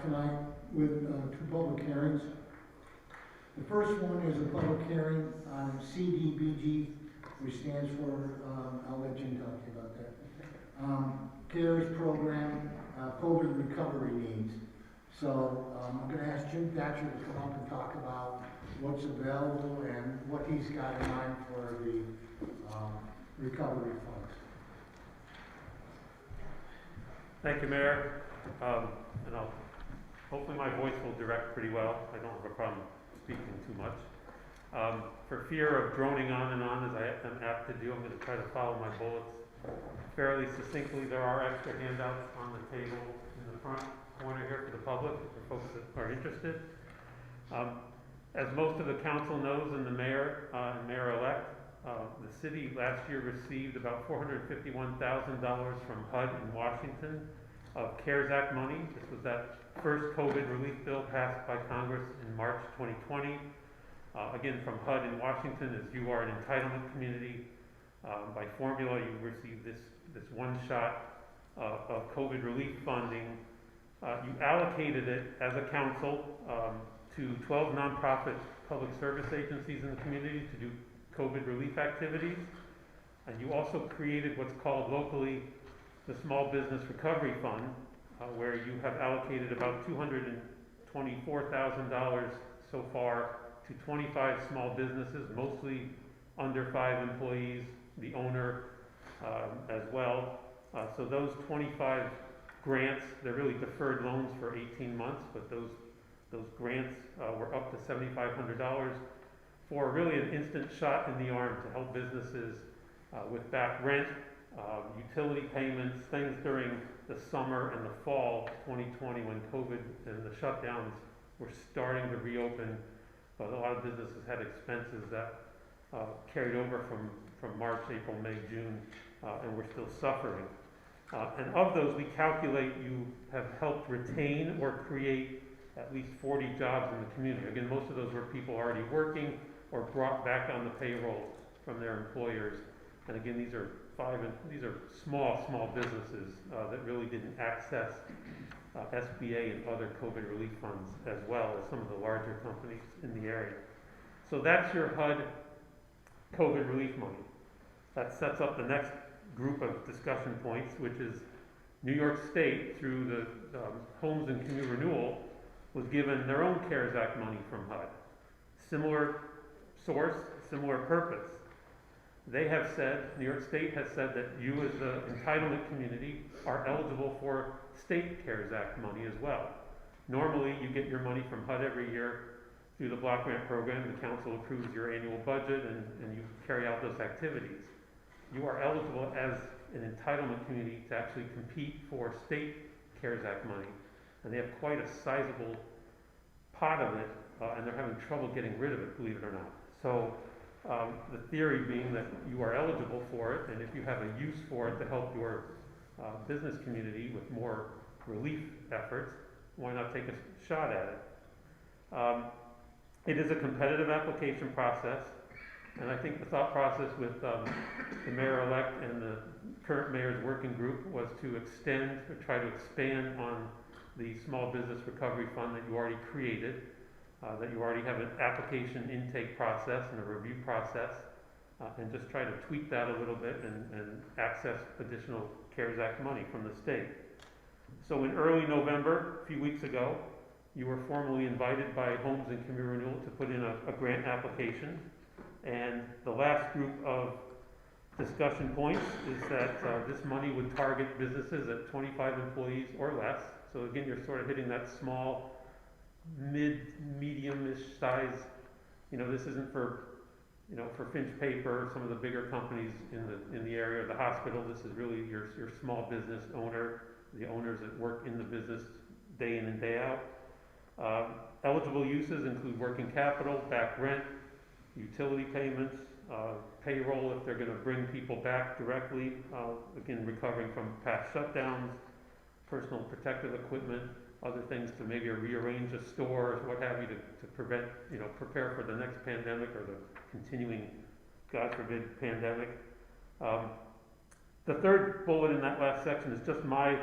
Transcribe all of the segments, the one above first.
back tonight with two public hearings. The first one is a public hearing on CDBG, which stands for, I'll let Jim talk to you about that. CARES program, COVID recovery needs. So I'm going to ask Jim Thatcher to come up and talk about what's available and what he's got in mind for the recovery funds. Thank you, Mayor. And hopefully my voice will direct pretty well. I don't have a problem speaking too much. For fear of droning on and on, as I am apt to do, I'm going to try to follow my bullets fairly succinctly. There are extra handouts on the table in the front corner here for the public, for folks that are interested. As most of the council knows, and the mayor and mayor-elect, the city last year received about $451,000 from HUD in Washington of CARES Act money. This was that first COVID relief bill passed by Congress in March 2020. Again, from HUD in Washington, as you are an entitlement community, by formula you receive this one shot of COVID relief funding. You allocated it as a council to 12 nonprofit public service agencies in the community to do COVID relief activities. And you also created what's called locally the Small Business Recovery Fund, where you have allocated about $224,000 so far to 25 small businesses, mostly under 5 employees, the owner as well. So those 25 grants, they're really deferred loans for 18 months, but those grants were up to $7,500 for really an instant shot in the arm to help businesses with back rent, utility payments, things during the summer and the fall 2020 when COVID and the shutdowns were starting to reopen. But a lot of businesses had expenses that carried over from March, April, May, June, and we're still suffering. And of those, we calculate you have helped retain or create at least 40 jobs in the community. Again, most of those were people already working or brought back on the payroll from their employers. And again, these are small businesses that really didn't access SBA and other COVID relief funds as well as some of the larger companies in the area. So that's your HUD COVID relief money. That sets up the next group of discussion points, which is New York State, through the Homes and Community Renewal, was given their own CARES Act money from HUD. Similar source, similar purpose. They have said, New York State has said that you as the entitlement community are eligible for state CARES Act money as well. Normally, you get your money from HUD every year through the block grant program. The council approves your annual budget and you carry out those activities. You are eligible as an entitlement community to actually compete for state CARES Act money. And they have quite a sizable pot of it, and they're having trouble getting rid of it, believe it or not. So the theory being that you are eligible for it, and if you have a use for it to help your business community with more relief efforts, why not take a shot at it? It is a competitive application process, and I think the thought process with the mayor-elect and the current mayor's working group was to extend or try to expand on the Small Business Recovery Fund that you already created, that you already have an application intake process and a review process, and just try to tweak that a little bit and access additional CARES Act money from the state. So in early November, a few weeks ago, you were formally invited by Homes and Community Renewal to put in a grant application. And the last group of discussion points is that this money would target businesses at 25 employees or less. So again, you're sort of hitting that small, medium-ish size. This isn't for, for Finch Paper, some of the bigger companies in the area, the hospital. This is really your small business owner, the owners that work in the business day in and day out. Eligible uses include working capital, back rent, utility payments, payroll if they're going to bring people back directly, again, recovering from past shutdowns, personal protective equipment, other things to maybe rearrange a store, what have you, to prevent, prepare for the next pandemic or the continuing, God forbid, pandemic. The third bullet in that last section is just my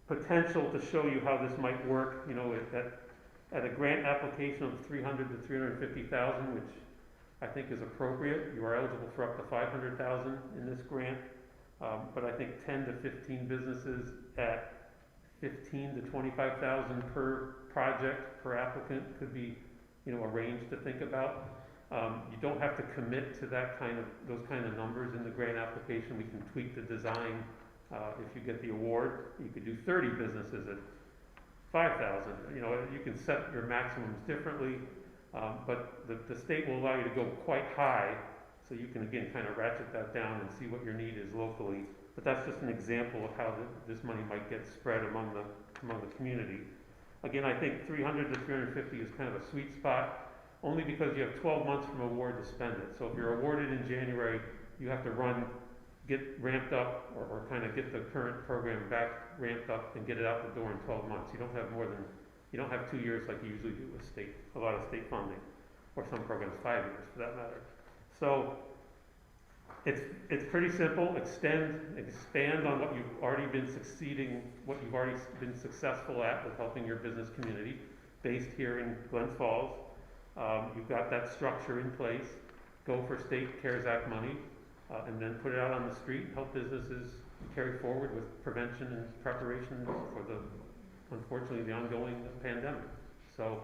potential to show you how this might work, you know, at a grant application of 300 to 350,000, which I think is appropriate. You are eligible for up to 500,000 in this grant, but I think 10 to 15 businesses at 15 to 25,000 per project per applicant could be, you know, a range to think about. You don't have to commit to those kind of numbers in the grant application. We can tweak the design. If you get the award, you could do 30 businesses at 5,000. You know, you can set your maximums differently, but the state will allow you to go quite high, so you can again kind of ratchet that down and see what your need is locally. But that's just an example of how this money might get spread among the community. Get I think 300 to 350 is kind of a sweet spot, only because you have 12 months from award to spend it. So if you're awarded in January, you have to get ramped up, or kind of get the current program back ramped up and get it out the door in 12 months. You don't have 2 years like you usually do with a lot of state funding, or some programs 5 years for that matter. So it's pretty simple. Expand on what you've already been successful at with helping your business community, based here in Glens Falls. You've got that structure in place. Go for state CARES Act money, and then put it out on the street. Help businesses carry forward with prevention and preparation for unfortunately, the ongoing pandemic. So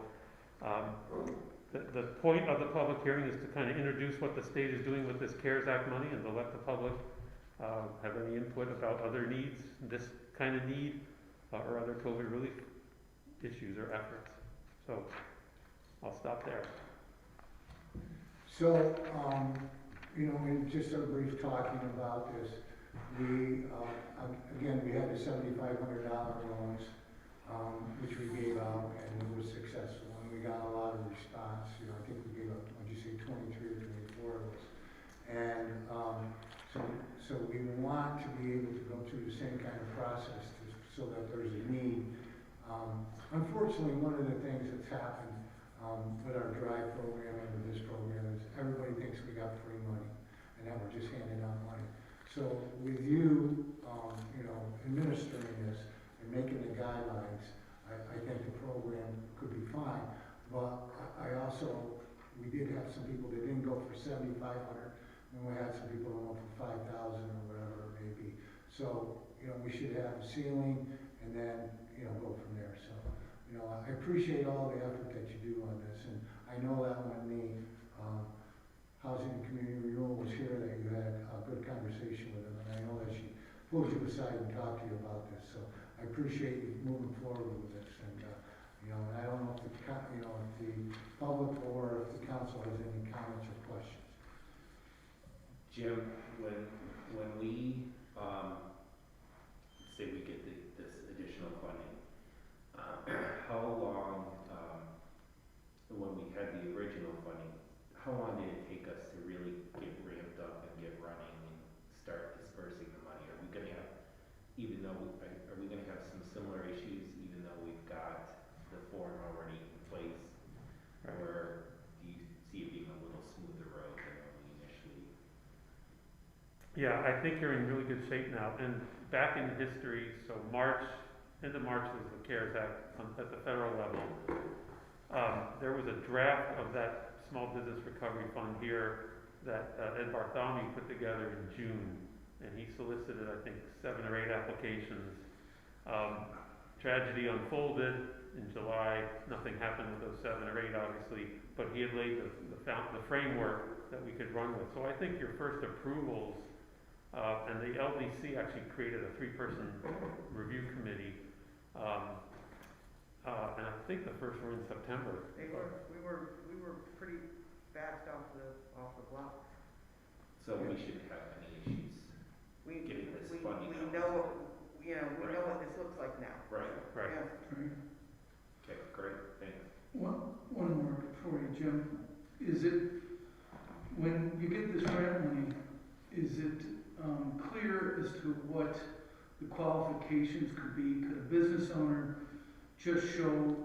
the point of the public hearing is to kind of introduce what the state is doing with this CARES Act money, and to let the public have any input about other needs, this kind of need, or other COVID relief issues or efforts. So I'll stop there. So, you know, in just a brief talking about this, we had the $7,500 loans, which we gave out, and it was successful, and we got a lot of response. You know, I think we gave out, what'd you say, 23 or 24 of those. And so we want to be able to go through the same kind of process so that there's a need. Unfortunately, one of the things that's happened with our drive program and with this program is everybody thinks we got free money and that we're just handing out money. So with you, you know, administering this and making the guidelines, I think the program could be fine. But we did have some people that didn't go for 7,500, and we had some people that went for 5,000 or whatever it may be. So, you know, we should have a ceiling and then, you know, go from there. So, you know, I appreciate all the effort that you do on this, and I know that when the Housing and Community Renewal was here, that you had a good conversation with them, and I know that she pulled you aside and talked to you about this. So I appreciate you moving forward with this, and you know, and I don't know if the public or if the council has any comments or questions. Jim, when we say we get this additional funding, how long, when we had the original funding, how long did it take us to really get ramped up and get running and start dispersing the money? Are we going to have, are we going to have some similar issues even though we've got the form already in place? Right. Or do you see it being a little smoother road than when we initially? Yeah, I think you're in really good shape now. And back in history, so end of March was the CARES Act at the federal level. There was a draft of that Small Business Recovery Fund here that Ed Bartholomew put together in June, and he solicited, I think, 7 or 8 applications. Tragedy unfolded in July. Nothing happened with those 7 or 8, obviously, but he had laid the framework that we could run with. So I think your first approvals, and the LDC actually created a 3-person review committee. And I think the first were in September. We were pretty fast off the block. So we shouldn't have any issues getting this funding. We know what this looks like now. Right. Yeah. Okay, great, thanks. One more for you, Jim. Is it, when you get this grant money, is it clear as to what the qualifications could be? Could a business owner just show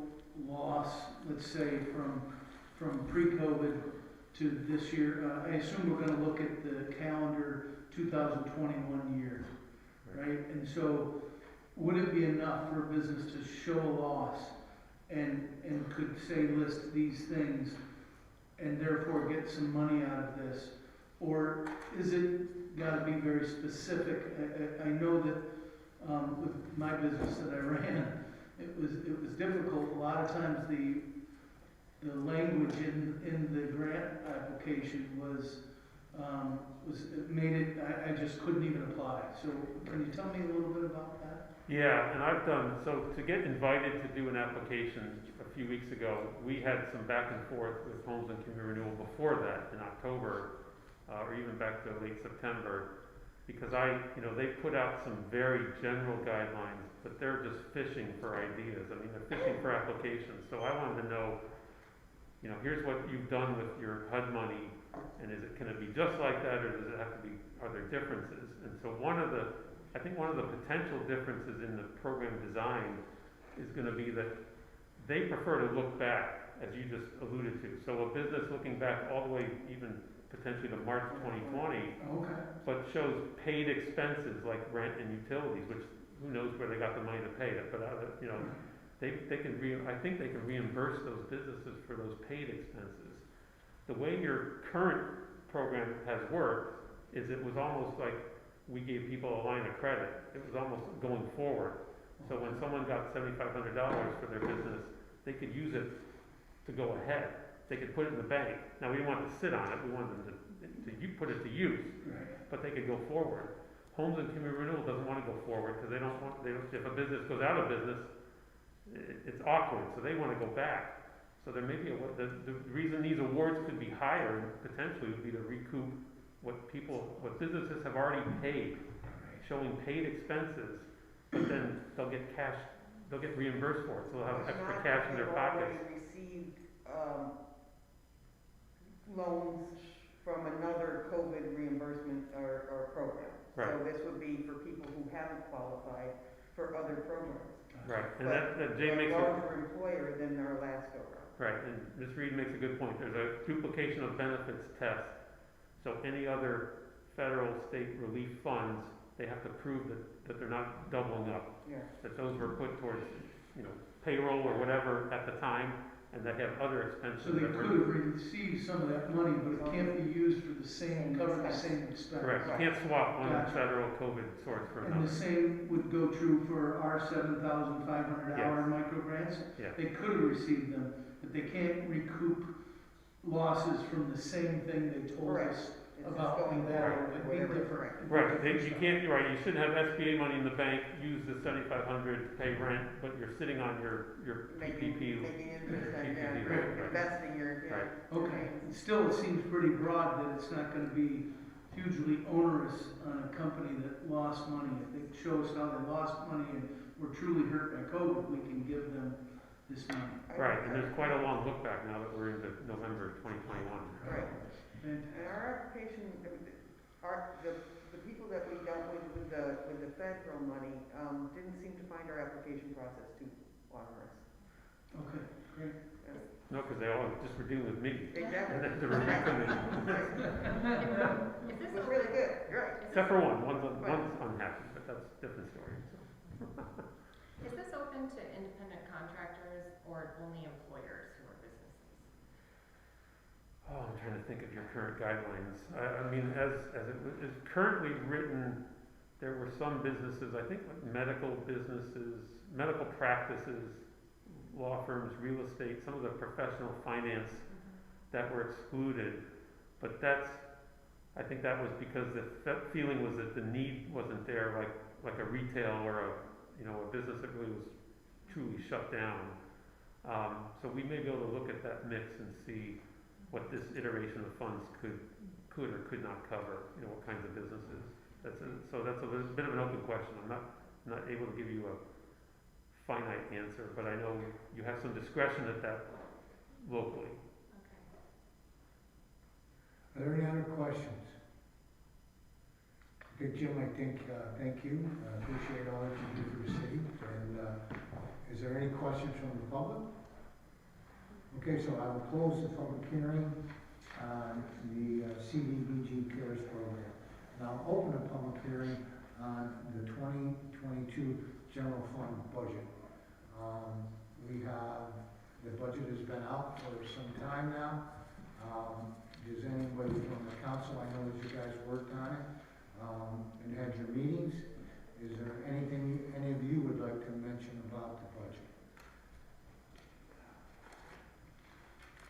loss, let's say, from pre-COVID to this year? I assume we're going to look at the calendar 2021 year, right? And so would it be enough for a business to show a loss and could say list these things and therefore get some money out of this? Or is it gotta be very specific? I know that, with my business that I ran, it was difficult. A lot of times the language in the grant application it made it, I just couldn't even apply. So can you tell me a little bit about that? Yeah, and so to get invited to do an application a few weeks ago, we had some back and forth with Homes and Community Renewal before that in October, or even back to late September, because they put out some very general guidelines, but they're just fishing for ideas. I mean, they're fishing for applications. So I wanted to know, here's what you've done with your HUD money, and can it be just like that, or does it have to be, are there differences? And so I think one of the potential differences in the program design is gonna be that they prefer to look back, as you just alluded to. So a business looking back all the way even potentially to March 2020, Okay. but shows paid expenses like rent and utilities, which who knows where they got the money to pay it, but I think they can reimburse those businesses for those paid expenses. The way your current program has worked is it was almost like we gave people a line of credit. It was almost going forward. So when someone got $7,500 for their business, they could use it to go ahead. They could put it in the bank. Now, we didn't want to sit on it. We wanted them to put it to use, Right. but they could go forward. Homes and Community Renewal doesn't want to go forward because if a business goes out of business, it's awkward, so they want to go back. So there may be the reason these awards could be higher potentially would be to recoup what businesses have already paid, showing paid expenses, but then they'll get reimbursed for it, so they'll have extra cash in their pockets. They've already received, loans from another COVID reimbursement or program. Right. So this would be for people who haven't qualified for other programs. Right, and But that Jay makes a a, larger employer than our last go-round. right, and Ms. Reed makes a good point. There's a duplication of benefits test. So any other federal, state relief funds, they have to prove that they're not doubling up. Yeah. That those were put towards, payroll or whatever at the time, and they have other expenses. So they that could were- have received some of that money, but it can't be used for cover the same expense. Correct, you Right. can't swap one Gotcha. federal COVID source for And another. the same would go true for our $7,500 micro grants? Yeah. They could have received them, but they can't recoup losses from the same thing they told Correct. us It's just about going that. forward, It'd be whatever is different. correct. Right, you're right, you shouldn't have SBA money in the bank, use the 7,500 to pay rent, but you're sitting on your Making PPP. interest on, PPP, yeah, right. investing your, Right. Okay, and still, it seems pretty broad that it's not gonna be hugely onerous on a company that lost money. If it shows how they lost money and were truly hurt by COVID, we can give them this money. Right, and there's quite a long look back now that we're into November 2021. Right. Fantastic. And our application, the people that we dealt with the federal money, didn't seem to find our application process too onerous. Okay, great. No, because they all just were dealing with me. Exactly. And then the review committee. It was really good, right. Except for one's unhappy, but that's a different story. So. Is this open to independent contractors or only employers who are businesses? Oh, I'm trying to think of your current guidelines. I mean, as it is currently written, there were some businesses, I think like medical businesses, medical practices, law firms, real estate, some of the professional finance that were excluded. But I think that was because the feeling was that the need wasn't there, like a retail or a business that really was truly shut down. So we may be able to look at that mix and see what this iteration of funds could or could not cover, what kinds of businesses. So that's a bit of an open question. I'm not able to give you a finite answer, but I know you have some discretion at that locally. Okay. Are there any other questions? Okay, Jim, I think, thank you. Appreciate all that you do for the city. And is there any questions from the public? Okay, so I will close the public hearing on the CDBG CARES program. And I'll open a public hearing on the 2022 general fund budget. The budget has been out for some time now. Does anybody from the council, I know that you guys worked on it, and had your meetings. Is there anything any of you would like to mention about the budget?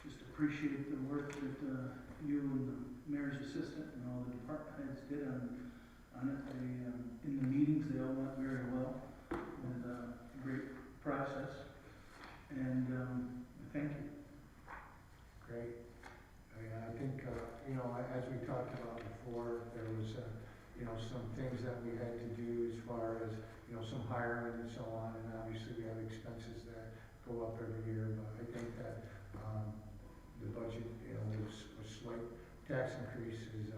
Just appreciate the work that you and the mayor's assistant and all the department heads did on it. They, in the meetings, they all went very well. It was a great process, and thank you. Great. I think, as we talked about before, there was, some things that we had to do as far as, some hiring and so on, and obviously we have expenses that go up every year, but I think that, the budget, was a slight tax increase is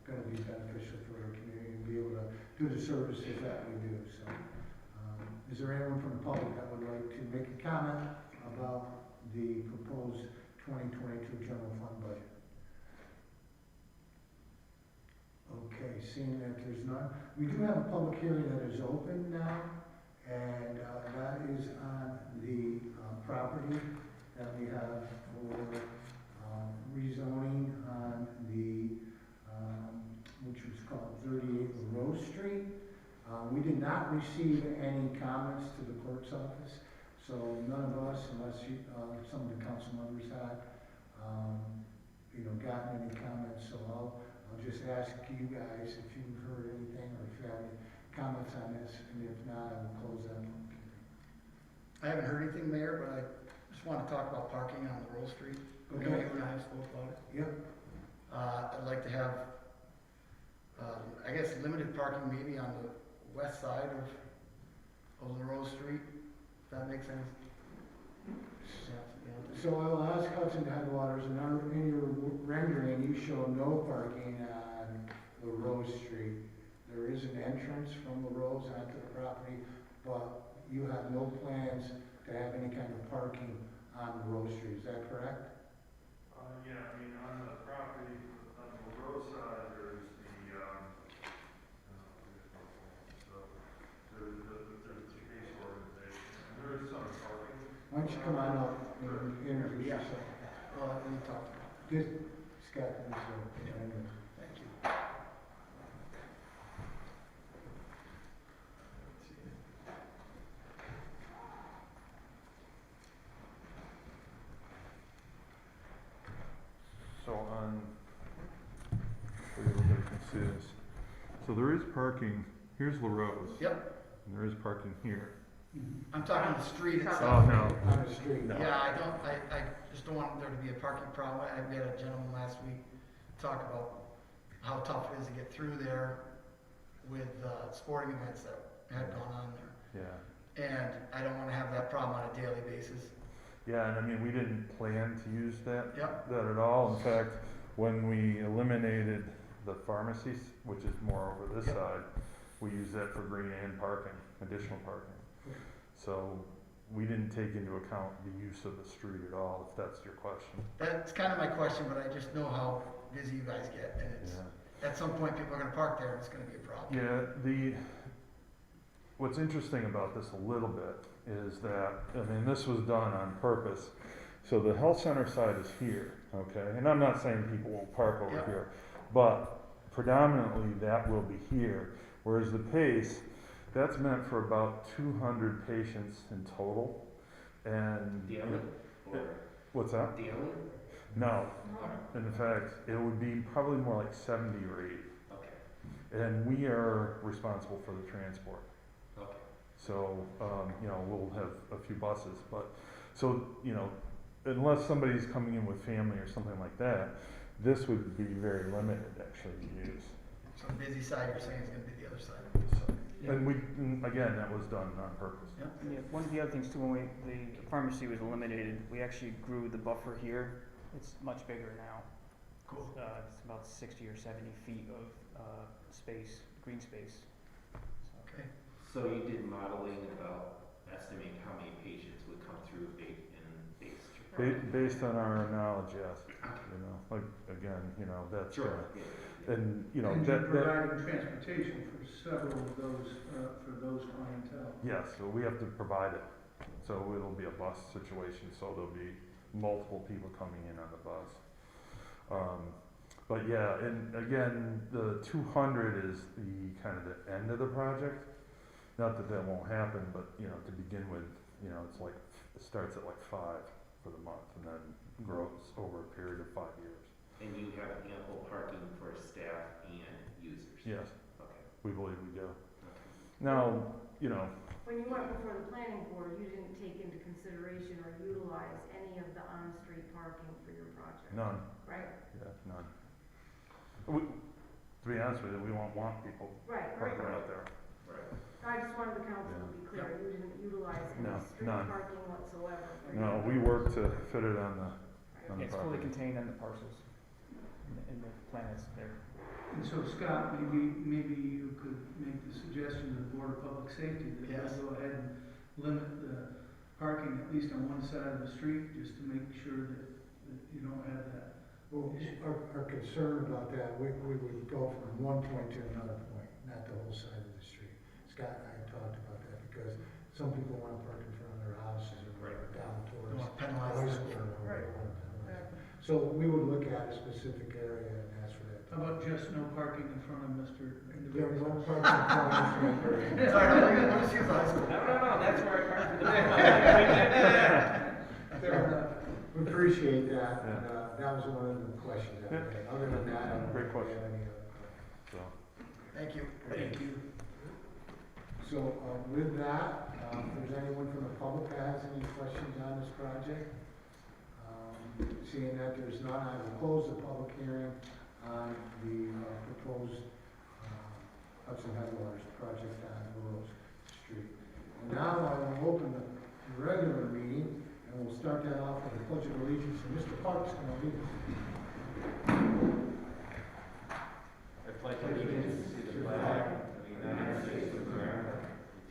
gonna be beneficial for our community and be able to do the services that we do, so. Is there anyone from the public that would like to make a comment about the proposed 2022 general fund budget? Okay, seeing that there's none, we do have a public hearing that is open now, and that is on the property that we have for rezoning on the, which was called 38 Rose Street. We did not receive any comments to the clerk's office, so none of us, unless some of the council members had, gotten any comments. So I'll just ask you guys if you've heard anything or if you have any comments on this, and if not, I will close that one. I haven't heard anything, Mayor, but I just want to talk about parking on the Rose Street. I know you and I spoke about it. Yep. I'd like to have, I guess, limited parking maybe on the west side of the Rose Street, if that makes sense. So I will ask Hudson Headwaters, and in your rendering, you show no parking on the Rose Street. There is an entrance from the Rose onto the property, but you have no plans to have any kind of parking on the Rose Street. Is that correct? Yeah, I mean, on the property, on the road side, there's the case organization, and there is some parking. Why don't you come on up and introduce Yeah. yourself? Well, we talked about it. Just, Scott, this way. Thank you. So so everybody can see this. So there is parking, here's La Rose. Yep, And there is parking here. I'm talking the street Oh, itself. no. On the street. No. Yeah, I just don't want there to be a parking problem. We had a gentleman last week talk about how tough it is to get through there with sporting events that had gone on there. Yeah. And I don't want to have that problem on a daily basis. Yeah, and I mean, we didn't plan to use that Yep. at all. In fact, when we eliminated the pharmacies, which is more over this Yep. side, we used that for green and parking, additional parking. So we didn't take into account the use of the street at all, if that's your question. That's kind of my question, but I just know how busy you guys get, and it's, at some point, people are gonna park there, and it's gonna be a problem. Yeah, what's interesting about this a little bit is that, I mean, this was done on purpose. So the health center side is here, okay? And I'm not saying people won't park over Yeah. here, but predominantly that will be here. Whereas the PACE, that's meant for about 200 patients in total. And Daily, or what's that? daily? No. In fact, it would be probably more like 70 or 80. Okay, And we are responsible for the transport. okay. So, we'll have a few buses, but, so, unless somebody's coming in with family or something like that, this would be very limited actually to use. So the busy side, you're saying, is gonna be the other side. And again, that was done on purpose. Yeah, one of the other things too, when the pharmacy was eliminated, we actually grew the buffer here. It's much bigger now. Cool. It's about 60 or 70 feet of space, green space. So. Okay. So you did modeling about estimating how many patients would come through in Bay Street? Based on our knowledge, yes, like, again, you know, that's. Sure. And, you know, And you're that, providing transportation for several of those, for those clientele. yes, so we have to provide it. So it'll be a bus situation, so there'll be multiple people coming in on the bus. But yeah, and again, the 200 is the kind of the end of the project. Not that that won't happen, but you know, to begin with, you know, it's like, it starts at like 5 for the month and then grows over a period of 5 years. And you have ample parking for staff and users? Yes, Okay. we believe we do. Okay. Now, you know, When you went before the planning board, you didn't take into consideration or utilize any of the on-street parking for your project, none, right? yeah, none. To be honest with you, we won't want people Right, parking out there. Right. I just wanted the council to be clear, you didn't utilize No, any street none. parking whatsoever. for No, your we work to fit it on the It's fully property. contained in the parcels, in the plan that's there. And so Scott, maybe you could make the suggestion to the Board of Public Safety that Yes. we go ahead and limit the parking at least on one side of the street, just to make sure that you don't have that. Well, our concern about that, we would go from one point to another point, not the whole side of the street. Scott and I talked about that because some people want to park in front of their houses or whatever, down You towards want to high penalize school them. or Right. whatever. Exactly. So we would look at a specific area and ask for that. How about just no parking in front of Mr. There are no Individual? parking in front of the street. Sorry, no, let's use high school. No, that's where I park for the Fair enough. We appreciate that, and, Yeah. that was one of the questions that we had. Other than that, I don't Great think we question. have any other questions. So, Thank you. Thank you. So, with that, if there's anyone from the public that has any questions on this project, seeing that there's none, I will close the public hearing on the proposed Hudson Headwaters project on Rose Street. And now I will open the regular meeting, and we'll start that off with a pledge of allegiance, and Mr. Park's going to lead us. I pledge allegiance to the flag of the United States of America,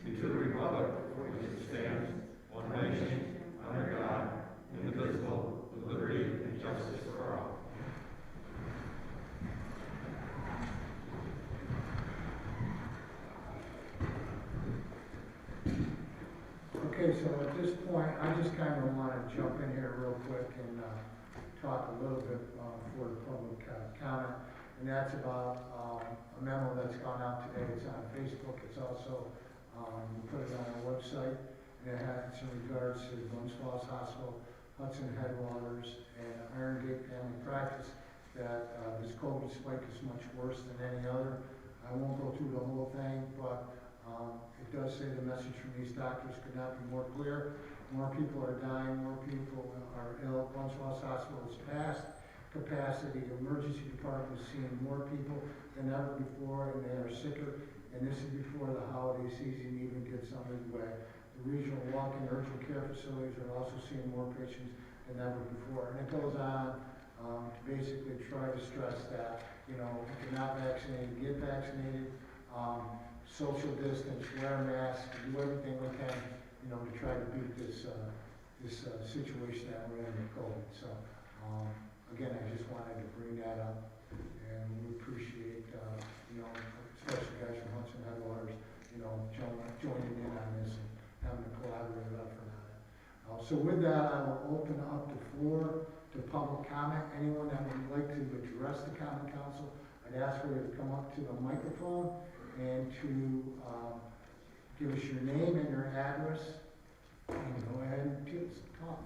and to the republic for which it stands, one nation, under God, indivisible, with liberty and justice for all. Okay, so at this point, I just kind of want to jump in here real quick and talk a little bit for the public comment. And that's about a memo that's gone out today. It's on Facebook. It's also, we put it on our website. And it has in regards to Glens Hospital, Hudson Headwaters, and Iron Gate Family Practice, that this COVID spike is much worse than any other. I won't go through the whole thing, but it does say the message from these doctors could not be more clear. More people are dying, more people are ill. Glens Hospital is past capacity. Emergency department is seeing more people than ever before, and they are sicker. And this is before the holiday season even gets underway. The regional walk-in urgent care facilities are also seeing more patients than ever before. And it goes on to basically try to stress that, you know, if you're not vaccinated, get vaccinated. Social distance, wear a mask, do everything we can, you know, to try to beat this situation that we're in with COVID. So, again, I just wanted to bring that up, and we appreciate, you know, especially guys from Hudson Headwaters, you know, joining in on this and having a collaborative effort on it. So with that, I will open up the floor to public comment. Anyone that would like to address the common council, I'd ask for you to come up to the microphone and to give us your name and your address, and go ahead and talk.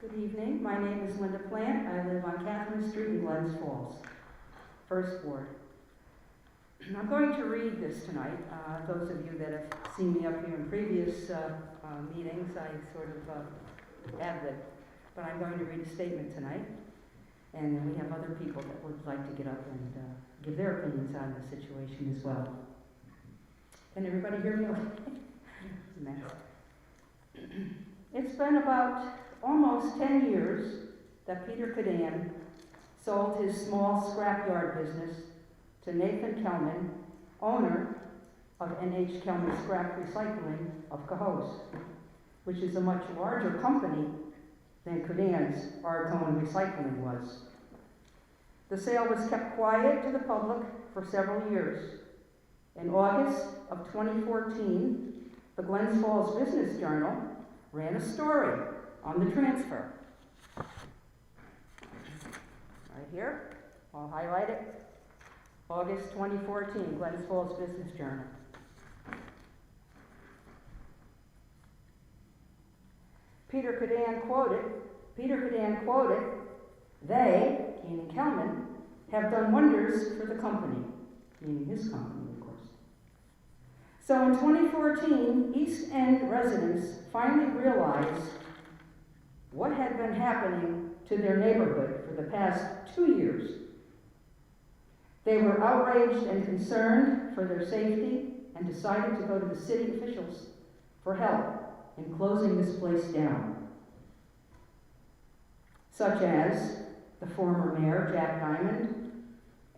Good evening. My name is Linda Plant. I live on Catherine Street in Glens Falls, First Ward. I'm going to read this tonight. Those of you that have seen me up here in previous meetings, I sort of ad-lib, but I'm going to read a statement tonight. And we have other people that would like to get up and give their opinions on the situation as well. Can everybody hear me? It's a mess. It's been about almost 10 years that Peter Cadan sold his small scrapyard business to Nathan Kelman, owner of N.H. Kelman Scrap Recycling of Cohoes, which is a much larger company than Cadan's Arcone Recycling was. The sale was kept quiet to the public for several years. In August of 2014, the Glens Falls Business Journal ran a story on the transfer. Right here, I'll highlight it. August 2014, Glens Falls Business Journal. Peter Cadan quoted, "They," meaning Kelman, "have done wonders for the company," meaning his company, of course. So in 2014, East End residents finally realized what had been happening to their neighborhood for the past 2 years. They were outraged and concerned for their safety and decided to go to the city officials for help in closing this place down, such as the former mayor, Jack Diamond,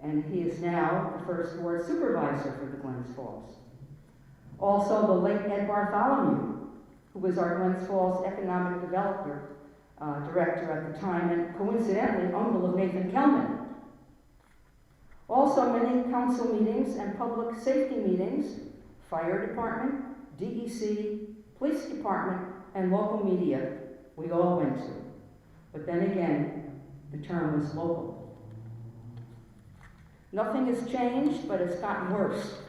and he is now the first ward supervisor for the Glens Falls. Also the late Ed Bartholomew, who was our Glens Falls economic developer director at the time, and coincidentally uncle of Nathan Kelman. Also many council meetings and public safety meetings, fire department, DEC, police department, and local media we all went to. But then again, the term was local. Nothing has changed, but it's gotten worse.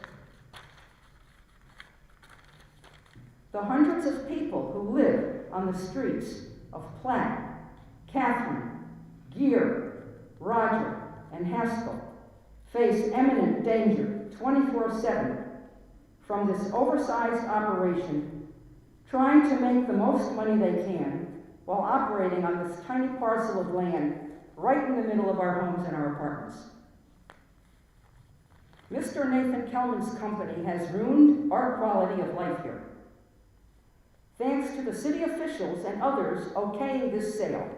The hundreds of people who live on the streets of Platt, Catherine, Gear, Roger, and Haskell face imminent danger 24/7 from this oversized operation, trying to make the most money they can while operating on this tiny parcel of land right in the middle of our homes and our apartments. Mr. Nathan Kelman's company has ruined our quality of life here. Thanks to the city officials and others okaying this sale,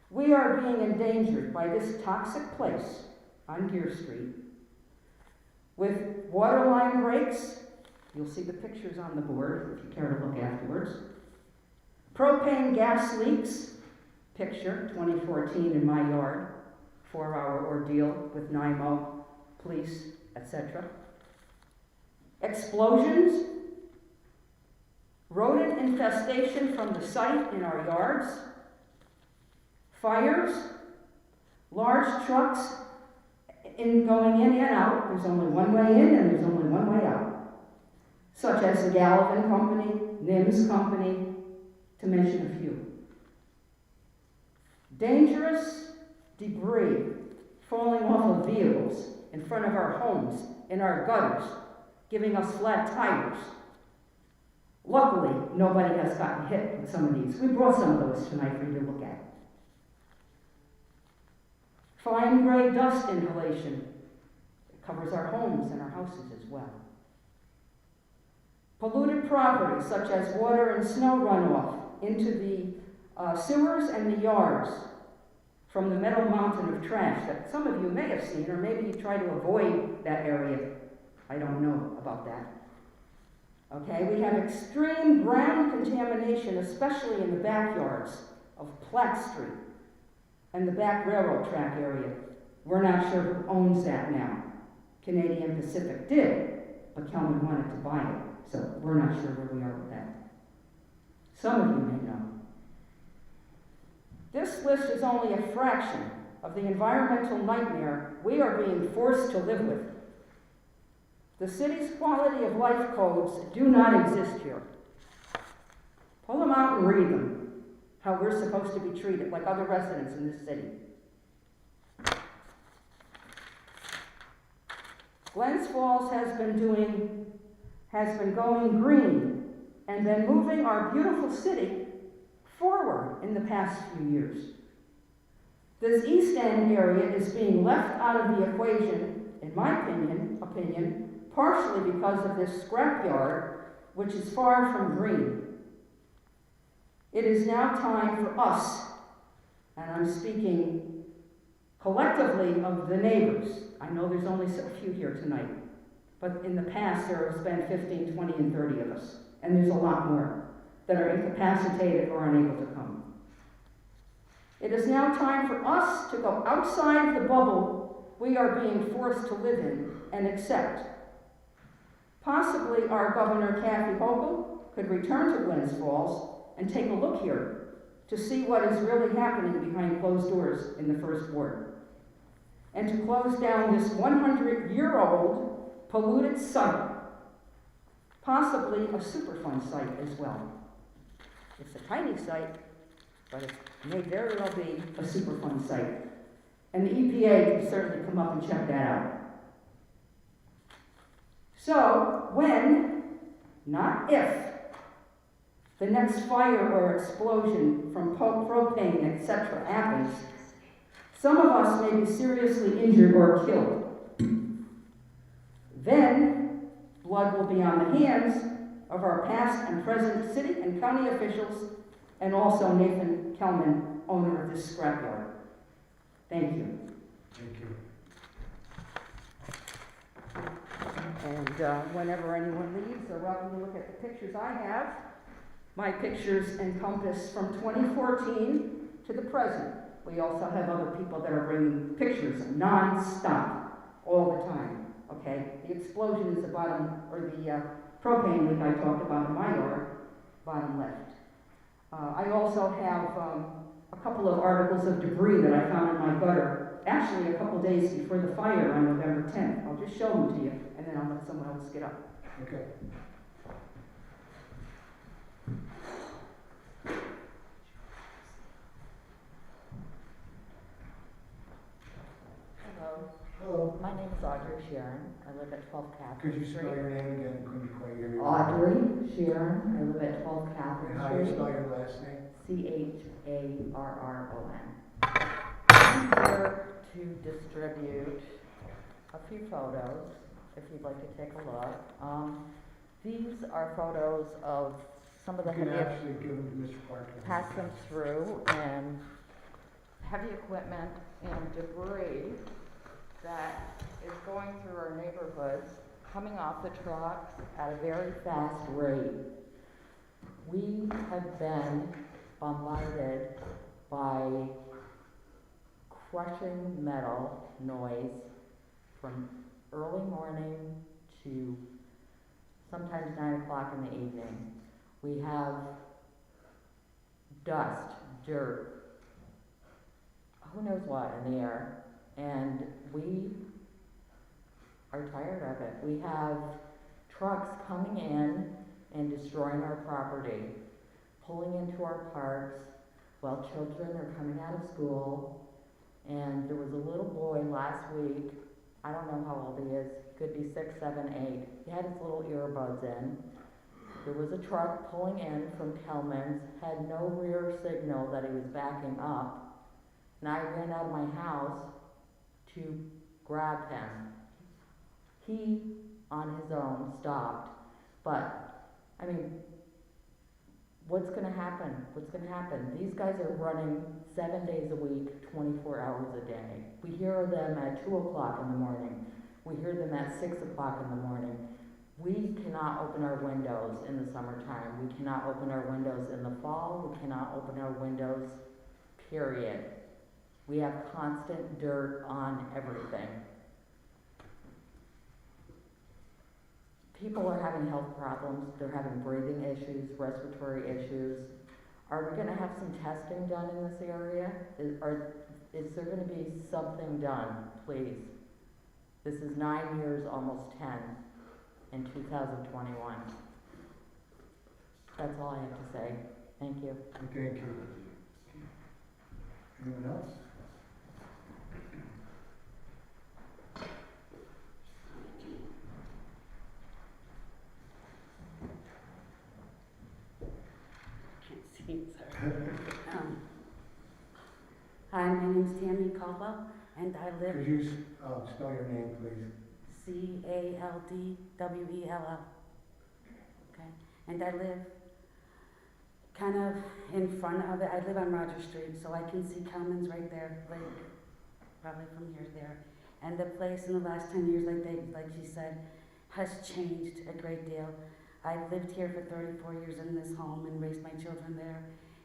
we are being endangered by this toxic place on Gear Street with waterline breaks. You'll see the pictures on the board if you care to look afterwards. Propane gas leaks, picture 2014 in my yard, 4-hour ordeal with NIMO, police, etc. Explosions, rodent infestation from the site in our yards, fires, large trucks going in and out. There's only one way in and there's only one way out, such as the Gallivan Company, NIMS Company, to mention a few. Dangerous debris falling off of vehicles in front of our homes, in our gutters, giving us flat tires. Luckily, nobody has gotten hit with some of these. We brought some of those tonight for you to look at. Fine gray dust inhalation. It covers our homes and our houses as well. Polluted property, such as water and snow runoff into the sewers and the yards from the metal mountain of trash that some of you may have seen, or maybe you try to avoid that area. I don't know about that. Okay, we have extreme ground contamination, especially in the backyards of Platt Street and the back railroad track area. We're not sure who owns that now. Canadian Pacific did, but Kelman wanted to buy it, so we're not sure where we are with that. Some of you may know. This list is only a fraction of the environmental nightmare we are being forced to live with. The city's quality of life codes do not exist here. Pull them out and read them, how we're supposed to be treated like other residents in this city. Glens Falls has been going green and been moving our beautiful city forward in the past few years. This East End area is being left out of the equation, in my opinion, partially because of this scrapyard, which is far from green. It is now time for us and I'm speaking collectively of the neighbors. I know there's only a few here tonight, but in the past there has been 15, 20, and 30 of us, and there's a lot more that are incapacitated or unable to come. It is now time for us to go outside of the bubble we are being forced to live in and accept. Possibly our Governor Kathy Hochul could return to Glens Falls and take a look here to see what is really happening behind closed doors in the First Ward, and to close down this 100-year-old polluted site, possibly a Superfund site as well. It's a tiny site, but it may very well be a Superfund site. And the EPA can certainly come up and check that out. So, when, not if, the next fire or explosion from propane, etc. happens, some of us may be seriously injured or killed. Then, blood will be on the hands of our past and present city and county officials, and also Nathan Kelman, owner of this scrapyard. Thank you. Thank you. And whenever anyone leaves, they're welcome to look at the pictures I have. My pictures encompass from 2014 to the present. We also have other people that are bringing pictures non-stop, all the time, okay? The explosion is the bottom, or the propane leak I talked about in my yard, bottom left. I also have a couple of articles of debris that I found in my gutter, actually a couple days before the fire on November 10th. I'll just show them to you, and then I'll let someone else get up. Okay. Hello, Hello. my name is Audrey Sharon. I live at 12 Catherine Could you Street. spell your name again? Couldn't quite hear you. Audrey Sharon. I live at 12 And Catherine how do you Street. spell your last name? Charron. I'm here to distribute a few photos, if you'd like to take a look. These are photos of some of the You can heavy, actually give them to Mr. Parker. pass them through, and heavy equipment and debris that is going through our neighborhoods, coming off the trucks at a very fast rate. We have been bombarded by crushing metal noise from early morning to sometimes 9 o'clock in the evening. We have dust, dirt, who knows what in the air, and we are tired of it. We have trucks coming in and destroying our property, pulling into our parks while children are coming out of school. And there was a little boy last week, I don't know how old he is, could be 6, 7, 8. He had his little earbuds in. There was a truck pulling in from Kelman's, had no rear signal that he was backing up. And I ran out of my house to grab him. He, on his own, stopped. But, I mean, what's going to happen? What's going to happen? These guys are running 7 days a week, 24 hours a day. We hear them at 2 o'clock in the morning. We hear them at 6 o'clock in the morning. We cannot open our windows in the summertime. We cannot open our windows in the fall. We cannot open our windows, period. We have constant dirt on everything. People are having health problems. They're having breathing issues, respiratory issues. Are we going to have some testing done in this area? Is there going to be something done, please? This is 9 years, almost 10, in 2021. That's all I have to say. Thank you. Thank you. Anyone else? Hi, my name's Tammyculpa, and I live Could you spell your name, please? Caldwell. Okay, and I live kind of in front of it, I live on Roger Street, so I can see Calman's right there, like, probably from here to there. And the place in the last 10 years, like she said, has changed a great deal. I've lived here for 34 years in this home and raised my children there.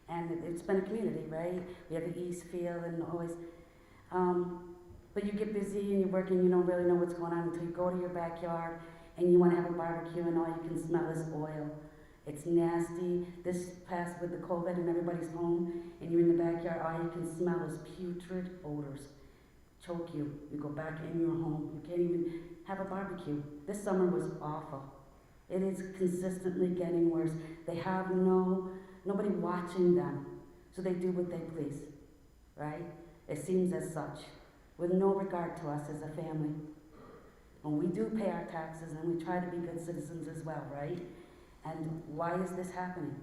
And it's been a community, right? We have the East Field and always, but you get busy and you work and you don't really know what's going on until you go to your backyard and you want to have a barbecue and all you can smell is oil. It's nasty. This past with the COVID and everybody's home and you're in the backyard, all you can smell is putrid odors. Choke you. You go back in your home. You can't even have a barbecue. This summer was awful. It is consistently getting worse. They have nobody watching them, so they do what they please, right? It seems as such, with no regard to us as a family. And we do pay our taxes and we try to be good citizens as well, right? And why is this happening?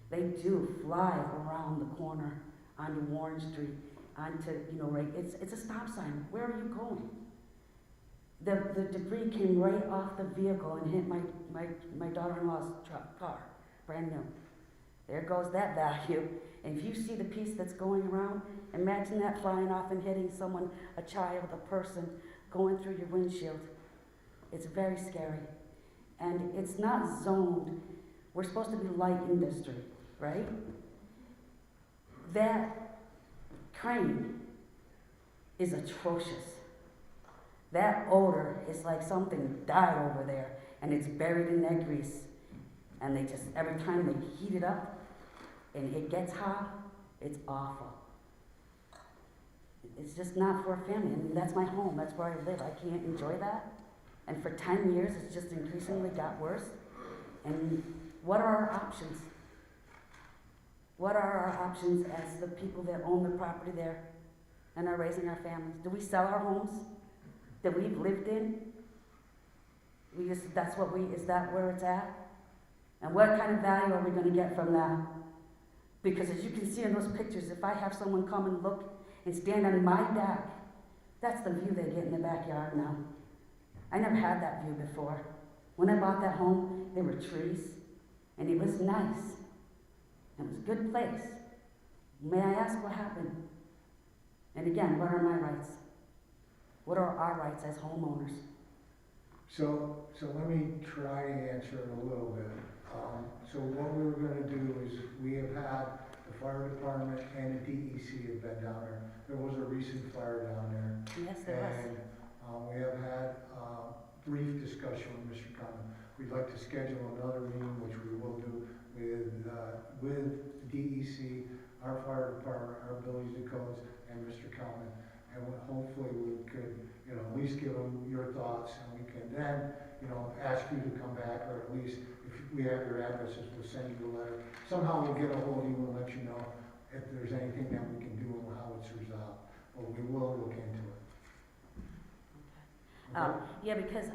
They do fly around the corner onto Warren Street, onto, right, it's a stop sign. Where are you going? The debris came right off the vehicle and hit my daughter-in-law's car, brand new. There goes that value. And if you see the piece that's going around, imagine that flying off and hitting someone, a child, a person, going through your windshield. It's very scary. And it's not zoned. We're supposed to be light industry, right? That crane is atrocious. That odor is like something died over there and it's buried in that grease. And they just, every time they heat it up and it gets hot, it's awful. It's just not for a family. I mean, that's my home, that's where I live. I can't enjoy that. And for 10 years, it's just increasingly got worse. And what are our options? What are our options as the people that own the property there and are raising our families? Do we sell our homes that we've lived in? Is that where it's at? And what kind of value are we going to get from that? Because as you can see in those pictures, if I have someone come and look and stand on my deck, that's the view they get in the backyard now. I never had that view before. When I bought that home, there were trees, and it was nice. It was a good place. May I ask what happened? And again, what are my rights? What are our rights as homeowners? So let me try to answer it a little bit. So what we were gonna do is, we have had the fire department and the DEC have been down there. There was a recent fire down there. Yes, there was. And we have had brief discussion with Mr. Conlon. We'd like to schedule another meeting, which we will do with DEC, our fire department, our buildings and codes, and Mr. Conlon. And hopefully we could, at least give them your thoughts, and we can then, ask you to come back, or at least if we have your addresses, we'll send you a letter. Somehow we'll get a hold of you and let you know if there's anything that we can do and how it's resolved. But we will look into it. Yeah, because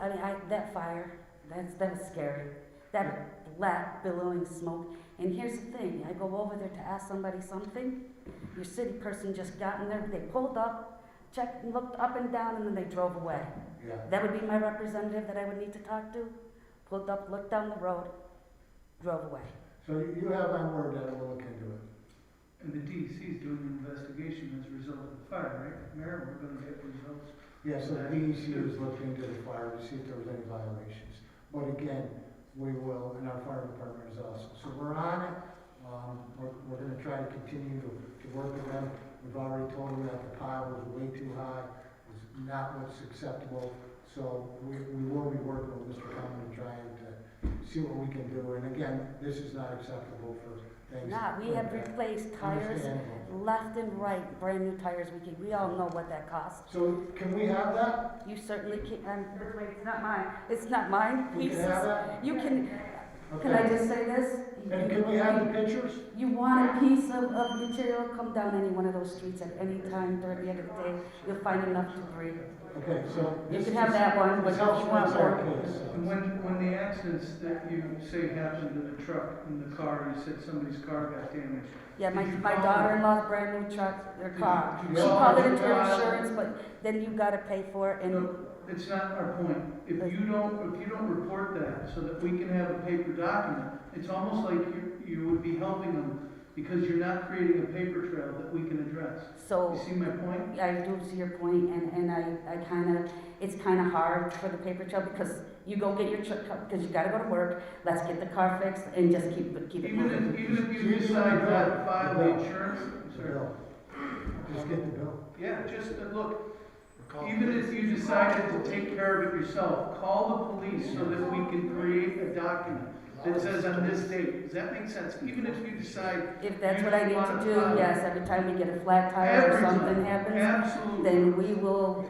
that fire, that was scary. That black billowing smoke. And here's the thing, I go over there to ask somebody something. Your city person just got in there, they pulled up, checked and looked up and down, and then they drove away. Yeah. That would be my representative that I would need to talk to. Pulled up, looked down the road, drove away. So you have my word that we'll look into it. And the DEC is doing an investigation as a result of the fire, right? Mayor, we're gonna get results. Yeah, so the DEC is looking into the fire to see if there was any violations. But again, we will, and our fire department is also. So we're on it. We're gonna try to continue to work with them. We've already told them that the pile was way too high, it's not what's acceptable. So we will be working with Mr. Conlon and trying to see what we can do. And again, this is not acceptable for things. We have replaced tires left and right, brand new tires. We all know what that costs. So can we have that? You certainly can. It's not mine. It's not mine. We can have that? You can. Okay. Can I just say this? And can we have the pictures? You want a piece of material? Come down any one of those streets at any time during the end of the day. You'll find enough debris. Okay, so You can have that one, but if you want more. And when the accidents that you say happened to the truck and the car, you said somebody's car got damaged. Yeah, my daughter-in-law's brand new truck, their car. you She call called it her into her car? insurance, but then you gotta pay for it and. No, it's not our point. If you don't report that so that we can have a paper document, it's almost like you would be helping them because you're not creating a paper trail that we can address. So, You see my point? I do see your point, and I kind of, it's kind of hard for the paper trail because you go get your truck, because you gotta go to work, let's get the car fixed and just keep it Even moving. if you decide not to file the insurance, The bill. Just get the bill. yeah, just, look, even if you decided to take care of it yourself, call the police so that we can create a document that says on this date. Does that make sense? Even if you decide. If that's you what I don't need wanna to do, file it. yes, every time we get a flat tire or Every time. something happens, Absolutely. then we will,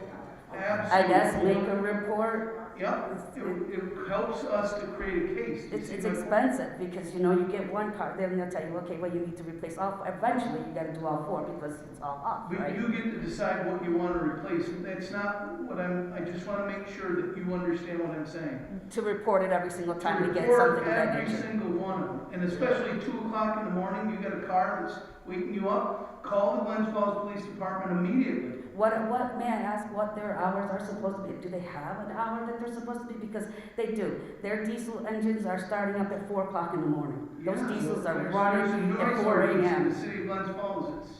I guess, make a report. Yep, it helps us to create a case. You It's see my point? expensive, because, you know, you get one car, then they'll tell you, okay, well, you need to replace all, eventually you gotta do all four, because it's all up, But right? you get to decide what you want to replace. That's not what I just want to make sure that you understand what I'm saying. To report it every single time we get Report something of that every nature. single one of them, and especially 2 o'clock in the morning, you got a car that's waking you up, call the Glens Falls Police Department immediately. What, may I ask what their hours are supposed to be? Do they have an hour that they're supposed to be? Because they do. Their diesel engines are starting up at 4 o'clock in the morning. Those Yeah, diesels are there's running a at noise 4 ordinance in a.m. the city of Glens Falls, it's,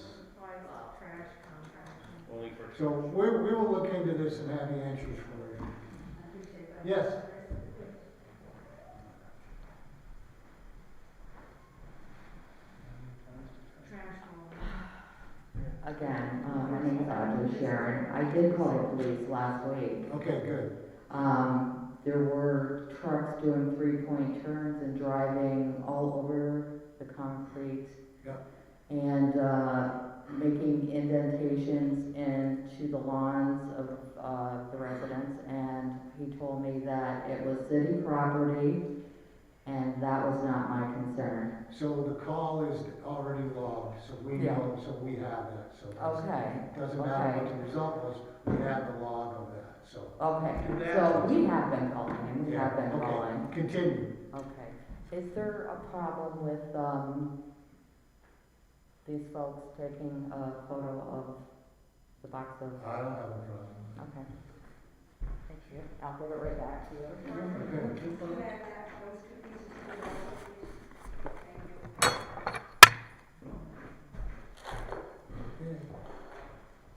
Trash contract. Only for. So we will look into this and have the answers for you. Yes? Trash hauling. Again, my name is Audrey Sharon. I did call the police last week. Okay, good. There were trucks doing 3-point turns and driving all over the concrete. Yep. And making indentations into the lawns of the residents. And he told me that it was city property, and that was not my concern. So the call is already logged, so we Yeah. know, so we have that, so. Okay, Doesn't matter what okay. the result was, we have the log of that, so. Okay, And so that's- we have been calling, and we Yeah, have been okay. calling. Continue. Okay. Is there a problem with, these folks taking a photo of the box of, I don't have a problem. okay. Thank you. I'll give it right back to you. Okay.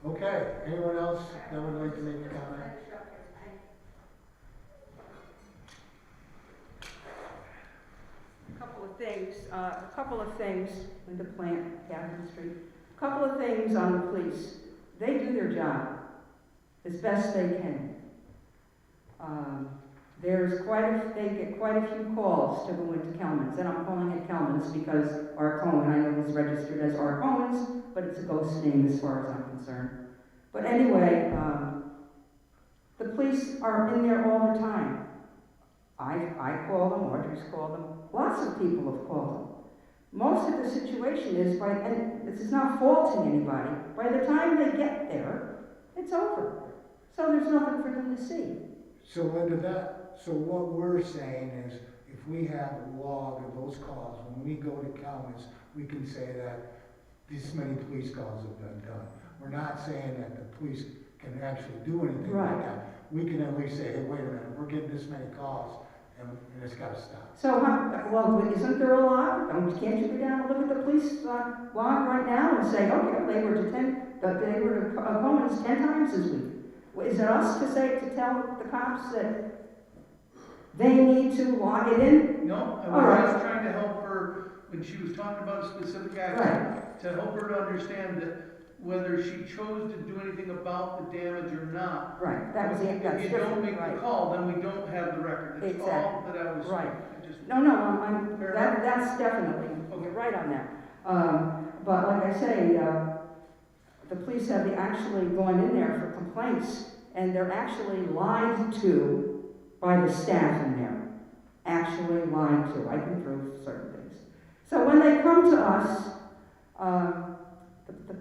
Okay, anyone else that would like to make a comment? A couple of things, Linda Plant, Catherine Street. A couple of things on the police. They do their job as best they can. They get quite a few calls to go into Kelman's, and I'm calling it Kelman's because R. Cohen, I know, is registered as R. Cohen's, but it's a ghost name as far as I'm concerned. But anyway, the police are in there all the time. I call them, Audrey's called them, lots of people have called them. Most of the situation is, and this is not faulting anybody, by the time they get there, it's over. So there's nothing for them to see. So Linda, so what we're saying is, if we have a log of those calls, when we go to counties, we can say that this many police calls have been done. We're not saying that the police can actually do anything like Right. that. We can at least say, hey, wait a minute, we're getting this many calls, and it's gotta stop. So, isn't there a log? Can't you go down and look at the police log right now and say, okay, they were to Cohen's 10 times this week? Is it us to tell the cops that they need to log it in? No, I All right. was just trying to help her, when she was talking about a specific action, to help her to understand that whether she chose to do anything about the damage or not. Right, that was it, that's If you don't different, make the right. call, then we don't have the record. That's all Exactly. that I was. Right. I just- No, Fair enough. that's definitely, Okay. you're right on that. But like I say, the police have actually gone in there for complaints, and they're actually lied to by the staff in there. Actually lied to, I can prove certain things. So when they come to us,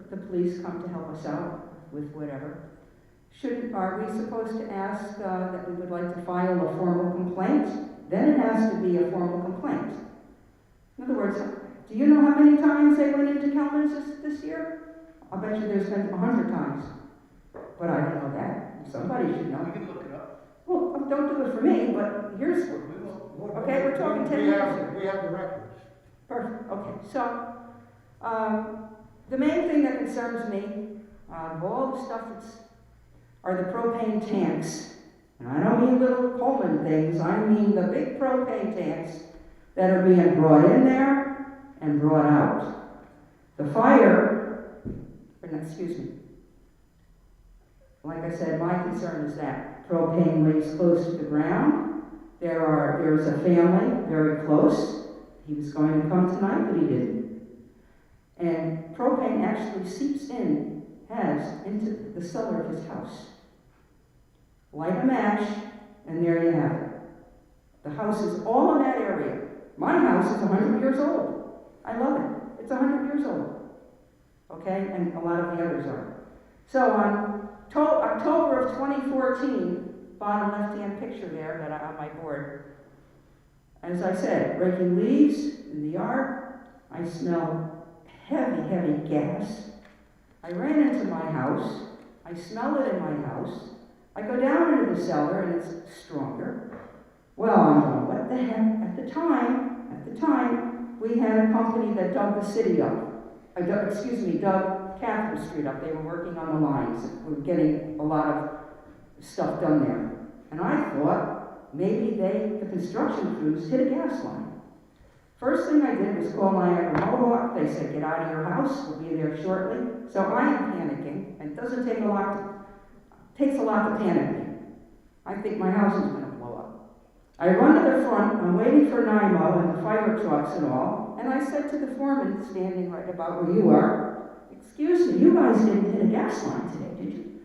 the police come to help us out with whatever. Are we supposed to ask that we would like to file a formal complaint? Then it has to be a formal complaint. In other words, do you know how many times they went into Kelman's this year? I'll bet you there's been 100 times. But I don't know that. Somebody should We know. can look it up. Well, don't do it for me, but here's, We will. Okay, we're talking 10 We years have, here. we have the records. perfect, okay. So The main thing that concerns me, of all the stuff are the propane tanks. And I don't mean little Coleman things, I mean the big propane tanks that are being brought in there and brought out. The fire, like I said, my concern is that propane lays close to the ground. There's a family very close. He was going to come tonight, but he didn't. And propane actually seeps into the cellar of his house. Light a match, and there you have it. The house is all in that area. My house is 100 years old. I love it. It's 100 years old. Okay? And a lot of the others are. So on October of 2014, bottom left-hand picture there that on my board, as I said, raking leaves in the yard, I smell heavy, heavy gas. I ran into my house. I smell it in my house. I go down into the cellar and it's stronger. Well, I'm going, what the heck? At the time, we had a company that dug the city up. Dug Catherine Street up. They were working on the lines. We were getting a lot of stuff done there. And I thought maybe the construction crews hit a gas line. First thing I did was call Niagara Mohawk. They said, get out of your house. We'll be there shortly. So I am panicking, and it doesn't take a lot takes a lot to panic me. I think my house is going to blow up. I run to the front, I'm waiting for NIMO and the fire trucks and all, and I said to the foreman standing right about where you are, excuse me, you guys didn't hit a gas line today, did you?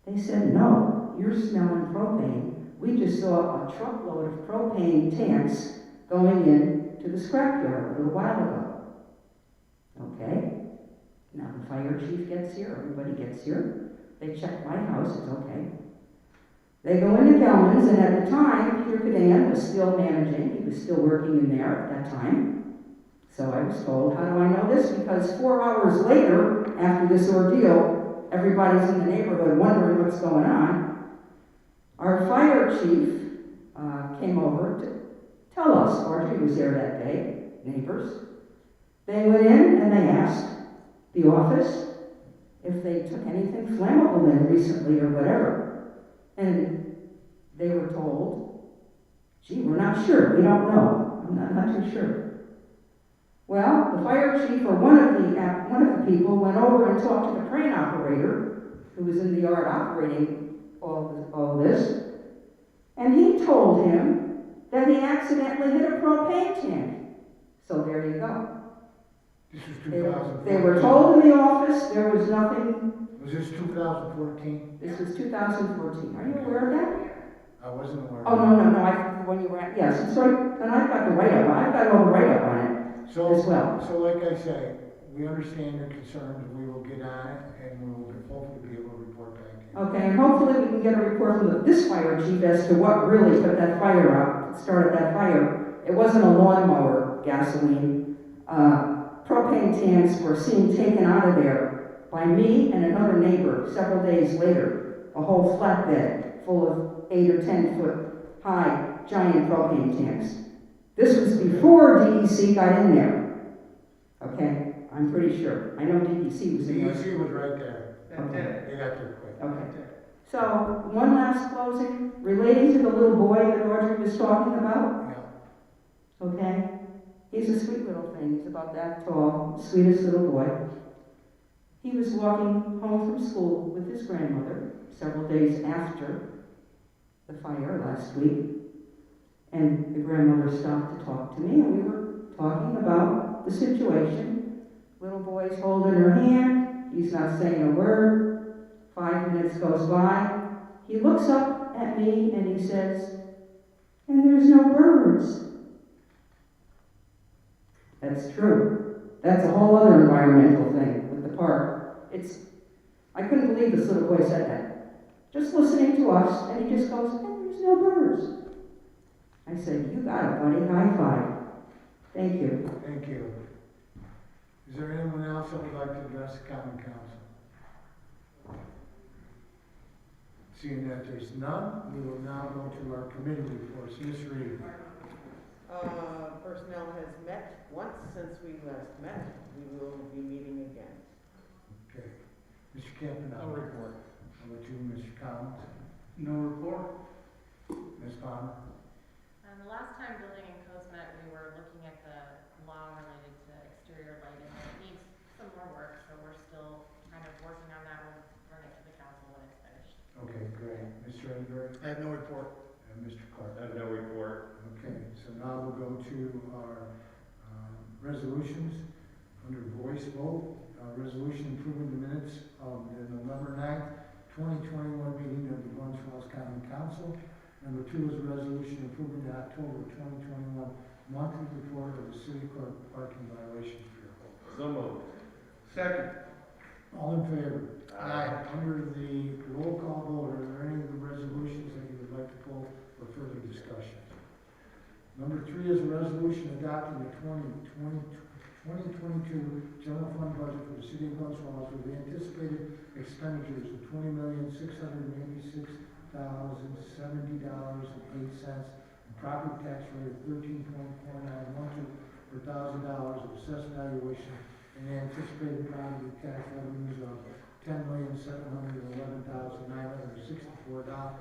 They said, no, you're smelling propane. We just saw a truckload of propane tanks going in to the scrapyard a little while ago. Okay, now the fire chief gets here, everybody gets here. They check my house, it's okay. They go into Glens, and at the time, Peter Cadan was still managing. He was still working in there at that time. So I was told, how do I know this? Because 4 hours later, after this ordeal, everybody's in the neighborhood wondering what's going on. Our fire chief came over to tell us. Audrey was there that day, neighbors. They went in and they asked the office if they took anything flammable in recently or whatever. And they were told, gee, we're not sure, we don't know. I'm not too sure. Well, the fire chief or one of the people went over and talked to the crane operator who was in the yard operating all this, and he told him that he accidentally hit a propane tank. So there you go. This was 2014. They were told in the office there was nothing. Was this 2014? This was 2014. Are you aware of that? I wasn't aware. Oh, no. When you were at, yes. So, and I've got the write-up. I've got all the write-up on it as well. So like I say, we understand your concerns. We will get on it, and we will hopefully be able to report back to you. Okay, and hopefully we can get a report from this fire chief as to what really put that fire out, started that fire. It wasn't a lawnmower gasoline. Propane tanks were seen taken out of there by me and another neighbor several days later. A whole flatbed full of 8 or 10 foot high giant propane tanks. This was before DEC got in there. Okay, I'm pretty sure. I know DEC was in there. DEC was right there. Okay. They got there quick. Okay. So, one last closing, relating to the little boy that Audrey was talking about. Yeah. Okay? He's a sweet little thing. He's about that tall, sweetest little boy. He was walking home from school with his grandmother several days after the fire last week. And the grandmother stopped to talk to me, and we were talking about the situation. Little boy's holding her hand. He's not saying a word. 5 minutes goes by. He looks up at me and he says, and there's no birds. That's true. That's a whole other environmental thing with the park. I couldn't believe this little boy said that. Just listening to us, and he just goes, and there's no birds. I said, you got it, buddy. High five. Thank you. Thank you. Is there anyone else that would like to address the common council? Seeing that there's none, we will now go to our committee reports. Ms. Reed. Personnel has met once since we last met. We will be meeting again. Okay. Mr. Campanella. No report. How about you, Mr. Collins? No report. Ms. Palmer? The last time Building and Codes met, we were looking at the law related to exterior lighting. It needs some more work, so we're still kind of working on that. We'll bring it to the council when it's finished. Okay, great. Mr. Edinburgh? I have no report. And Mr. Clark? I have no report. Okay, so now we'll go to our resolutions under voice vote. Resolution approving the minutes of the November 9th, 2021 meeting of the Glens Falls County Council. Number 2 is a resolution approving the October 2021 monthly report of the City Clerk Parking Violations Bureau. So moved. Second. All in favor? Aye. Under the roll call vote, are there any of the resolutions that you would like to pull for further discussion? Number 3 is a resolution adopting the 2022 general fund budget for the city of Glens Falls with the anticipated expenditures of $20,686,070.08 and property tax rate of 13.4912 per $1,000 of assessed valuation and anticipated property tax revenues of $10,711,964.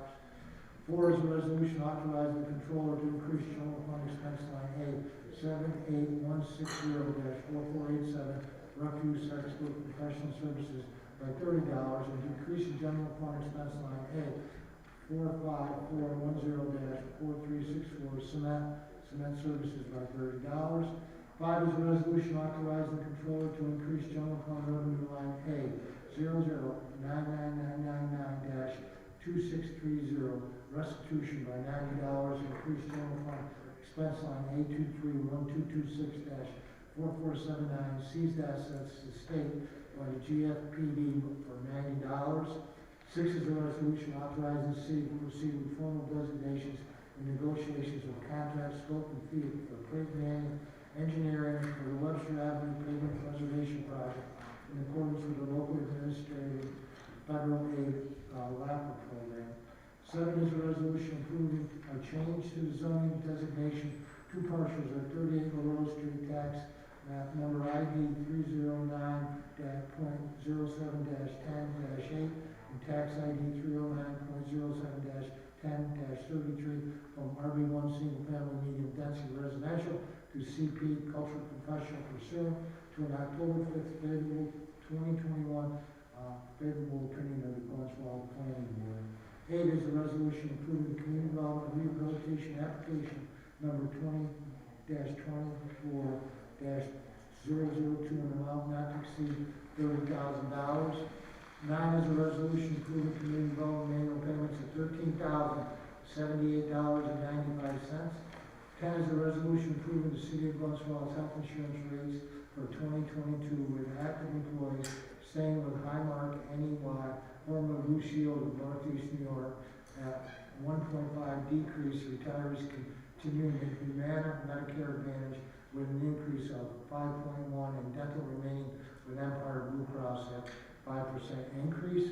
4 is a resolution authorizing the controller to increase general fund expense line A 78160-4487 refuse expert professional services by $30 and decrease in general fund expense line A 45410-4364 cement services by $30. 5 is a resolution authorizing the controller to increase general fund revenue line A 009999-2630 restitution by $90, increase general fund expense line A231226-4479 seized assets to state by the GFPD for $90. 6 is a resolution authorizing the city to proceed with formal designations and negotiations of contract scope and fee for Craig Manning Engineering for the Webster Avenue Pavement Preservation Project in accordance with the local administrative federal aid LAPA program. 7 is a resolution approving a change to the zoning designation. 2 parcels at 38 Laurel Street, tax map number ID 309.07-10-8 and tax ID 309.07-10-33 from RB1 single family medium density residential to CP cultural professional pursuant to an October 5th favorable 2021 favorable opinion of the Glens Falls Planning Board. 8 is a resolution approving the community development rehabilitation application number 20-24-002 in amount not to exceed $30,000. 9 is a resolution approving community development annual payments of $13,078.95. 10 is a resolution approving the City of Glens Falls health insurance rates for 2022 with active employees staying with Highmark NEY, former Blue Shield of Northeast New York, at 1.5 decrease, retirees continuing in Humana Medicare Advantage with an increase of 5.1 and dental remaining with Empire Blue Cross at 5% increase.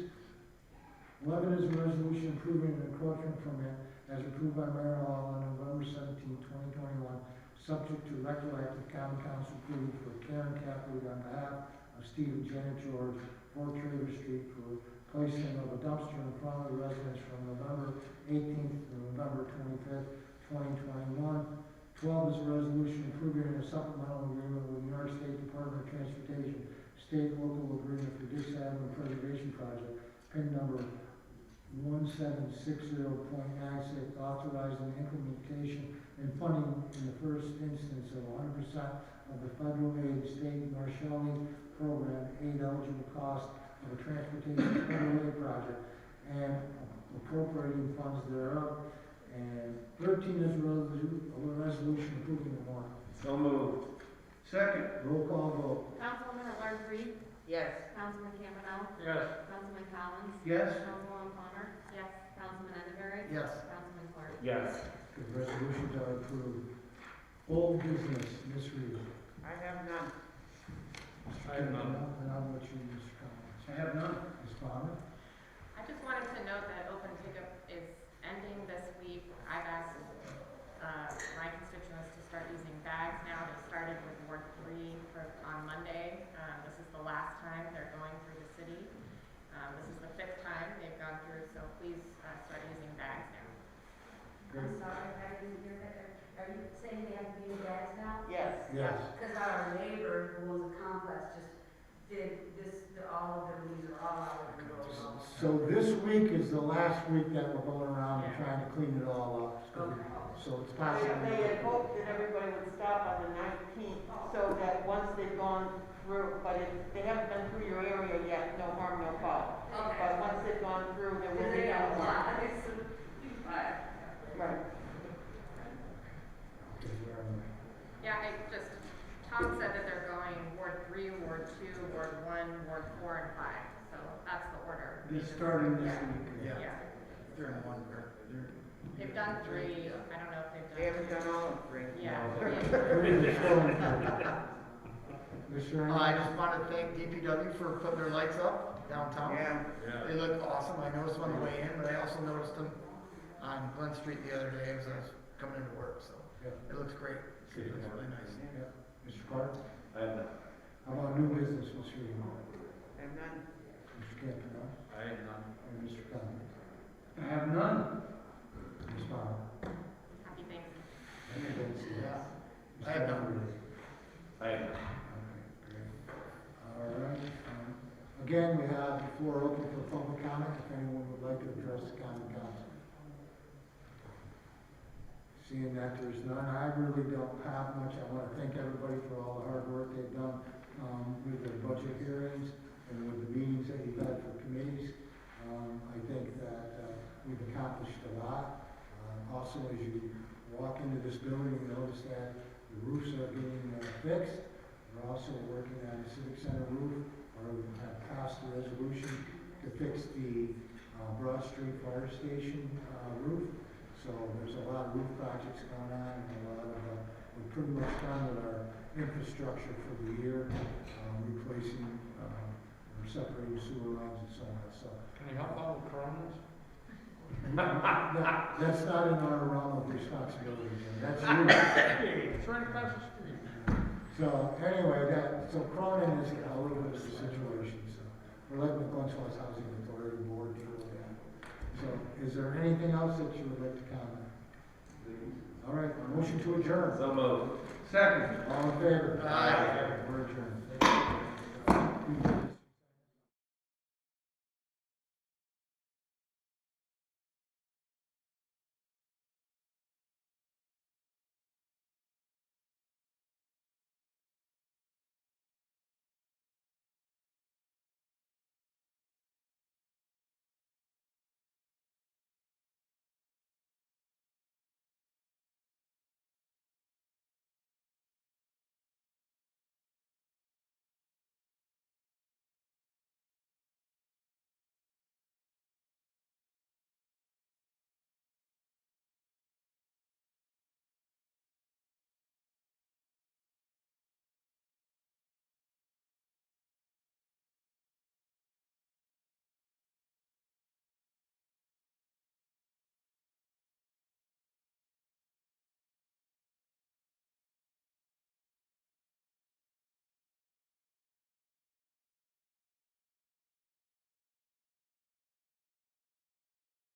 11 is a resolution approving an encroachment permit as approved by Mayor Hall on November 17, 2021, subject to retroactive county council approval for Karen Capley on behalf of Steve and Janet George, 4 Trader Street for placing of a dumpster in front of the residence from November 18th to November 25th, 2021. 12 is a resolution approving a supplemental agreement with the New York State Department of Transportation, state local agreement for Dix Avenue Preservation Project, PIN number 1760.96, authorizing the implementation and funding in the first instance of 100% of the federal aid state Marshallese program aid eligible cost of a transportation federal aid project and appropriating funds thereof. And 13 is a resolution approving the warrant. So moved. Second. Roll call vote. Councilwoman Audrey Reed, Yes. Councilman Campbell, Yes. Councilman Collins, Yes. Councilwoman Palmer, yes, Councilman Edinburgh, Yes. Councilman Clark. Yes. The resolutions are approved. Old business, Ms. Reed. I have none. I have none. And I'll let you, Mr. Collins. I have none. Ms. Palmer? I just wanted to note that open pickup is ending this week. I've asked my constituents to start using bags now. They started with Ward 3 on Monday. This is the last time they're going through the city. This is the 5th time they've gone through, so please start using bags now. I'm sorry, I didn't hear that. Are you saying they have to be in bags now? Yes. Yes. Because our neighbor who owns a complex just did this, all of them, these are all out of control. So this week is the last week that we're going around and trying to clean it all up. Okay. So it's possible. They had hoped that everybody would stop on the 19th, so that once they've gone through, but if they haven't been through your area yet, no harm, no foul. Okay. But once they've gone through, there will Because be they got a no lot. Right. Yeah, Tom said that they're going Ward 3, Ward 2, Ward 1, Ward 4, and 5. So that's the order. They're starting this Yeah. week. Yeah. They're in one, They've done 3. I don't know if they've done. They haven't done all of three. Yeah. Mr. I just wanted to thank DPW for putting their lights up downtown. Yeah. They look awesome. I noticed them on the way in, but I also noticed them on Glen Street the other day as I was coming into work, so Yeah. it looks great. It looks really nice. Yeah. Mr. Clark? I have none. How about new business, Mr. Emo? And none. Mr. Campbell? I have none. And Mr. Conley? I have none. Ms. Powell? Happy Thanksgiving. Yeah. I have none. I have none. Okay, great. All right. Again, we have the floor open for public comment, if anyone would like to address the common council. Seeing that there's none, I really don't have much. I want to thank everybody for all the hard work they've done with the budget hearings and with the meetings that you've had for committees. I think that we've accomplished a lot. Also, as you walk into this building, you notice that the roofs are getting fixed. We're also working on the Civic Center roof, or we have passed a resolution to fix the Broad Street Fire Station roof. So there's a lot of roof projects going on, and a lot of, we're pretty much done with our infrastructure for the year, replacing, or separating sewer lines and so on, so. Can you help out with Coronas? That's not in our realm of responsibility, Jim. That's you. It's right across the street. So anyway, so Cronin is a little bit of a situation, so we're letting the Glens Housing Authority Board deal with that. So is there anything else that you would like to comment? All right, motion to adjourn. So moved. Second. All in favor? Aye.